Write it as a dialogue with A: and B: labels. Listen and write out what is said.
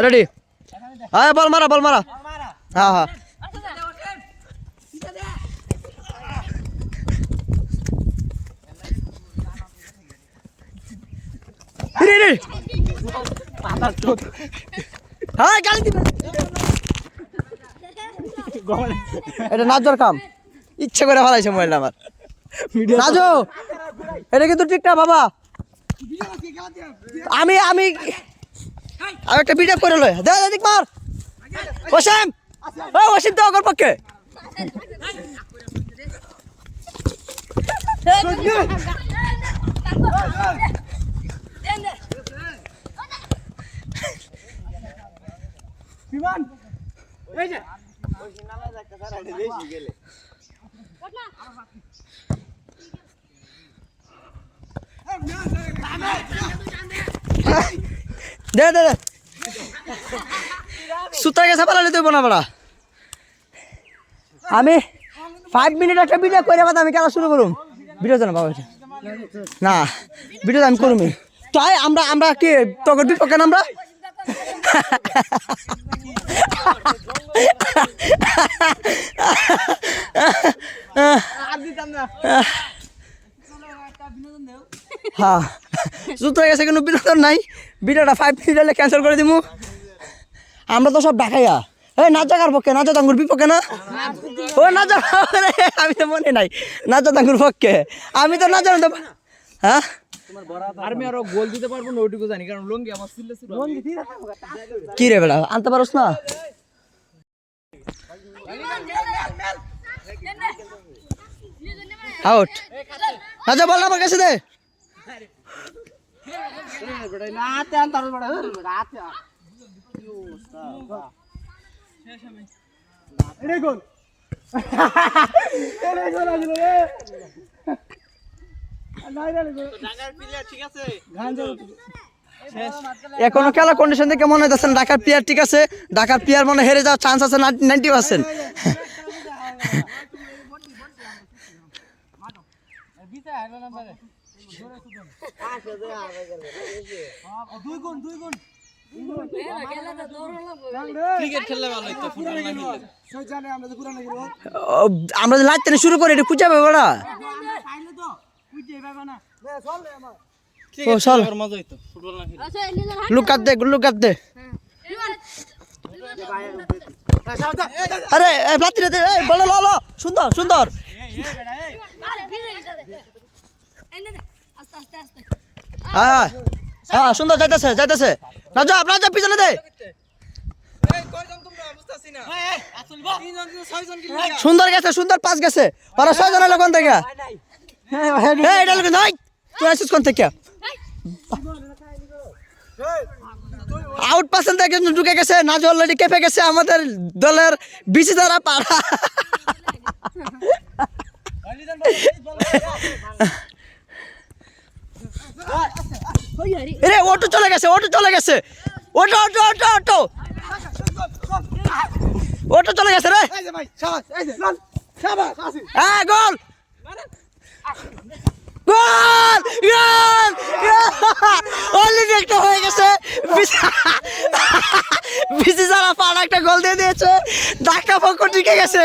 A: Ready হ্যাঁ বল মারা হ্যাঁ হ্যাঁ এটা নাজর কাম ইচ্ছে করে ফেলাইছে মোবাইল আমার নাজো এটা কিন্তু ঠিক না বাবা আমি আমি একটা ভিডিও করে লই দেখ মার ওসিম তো আগর পক্ষে বিমান এই যে ওই নামে একটা স্যার আইতে বেশি গেলে দে সুতা গেছে পালালে তুই বোনা বড়া আমি 5 মিনিট একটা ভিডিও করে বাদ আমি খেলা শুরু করুম ভিডিও জানা বাবা না ভিডিও আমি করুমি তাই আমরা কি তোর বিপক্ষে আমরা হ্যাঁ সুতো গেছে কোনো বিনোদন নাই ভিডিওটা 5 মিনিট হলে ক্যান্সেল করে দিমু আমরা তো সব ঢাকাইয়া এই নাজাকার পক্ষে নাজা তাঙ্গুর বিপক্ষে না ও নাজা আমি তো মনে নাই নাজা তাঙ্গুর পক্ষে আমি তো না জানো হ্যাঁ
B: আমি আরো গোল দিতে পারবো না ওইটুকু জানি কারণ লঙ্গি আমার সিলে ছিল
A: কি রে বেলা আনতে পারোস না আউট নাজা বল না আমার কাছে দে এখনো খেলা কন্ডিশন দেখে মনে হচ্ছে ঢাকার প্লেয়ার ঠিক আছে ঢাকার প্লেয়ার মনে হেরে যাওয়ার চান্স আছে 90%। আমরা লাইতে শুরু করি এটা খুঁজে পাবো না লুকাত দে আরে বলো লো সুন্দর হ্যাঁ সুন্দর যাইতেছে না পিছনে দে সুন্দর গেছে সুন্দর পাস গেছে ওরা 6 জন কোন থেকে এটা লোক নাই তুই আসিস কোন থেকে আউট পার্সেন্ট থেকে ঢুকে গেছে নাজ অলরেডি কেঁপে গেছে আমাদের দলের বিসি দ্বারা পাড়া রে অটো চলে গেছে অটো চলে গেছে রে হ্যাঁ গোল অলরেডি একটা হয়ে গেছে বিসি যারা পাড়া একটা গোল দিয়ে দিয়েছে ঢাকা পক্ষ টিকে গেছে